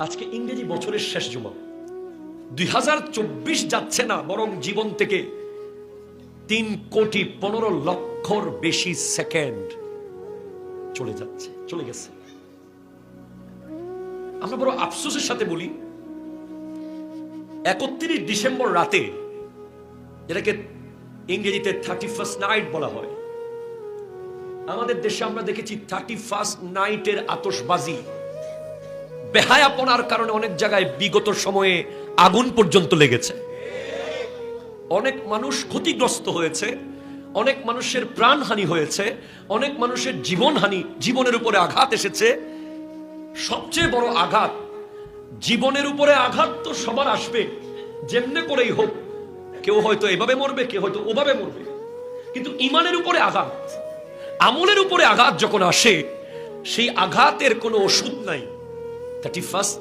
আজকে ইংরেজি বছরের শেষ জুমা 2024 যাচ্ছে না, বরং জীবন থেকে 3,15,00,000 বেশি সেকেন্ড চলে যাচ্ছে, চলে গেছে। আমরা বড় আফসোসের সাথে বলি 31 ডিসেম্বর রাতে, যেটাকে ইংরেজিতে 31st নাইট বলা হয়, আমাদের দেশে আমরা দেখেছি 31st নাইটের আতশবাজি, বেহায়াপনার কারণে অনেক জায়গায় বিগত সময়ে আগুন পর্যন্ত লেগেছে। অনেক মানুষ ক্ষতিগ্রস্ত হয়েছে, অনেক মানুষের প্রাণহানি হয়েছে, অনেক মানুষের জীবনহানি, জীবনের উপরে আঘাত এসেছে। সবচেয়ে বড় আঘাত, জীবনের উপরে আঘাত তো সবার আসবে, যেমনে করেই হোক। কেউ হয়তো এভাবে মরবে, কেউ হয়তো ওভাবে মরবে, কিন্তু ঈমানের উপরে আঘাত, আমলের উপরে আঘাত যখন আসে, সেই আঘাতের কোনো ওষুধ নাই। 31st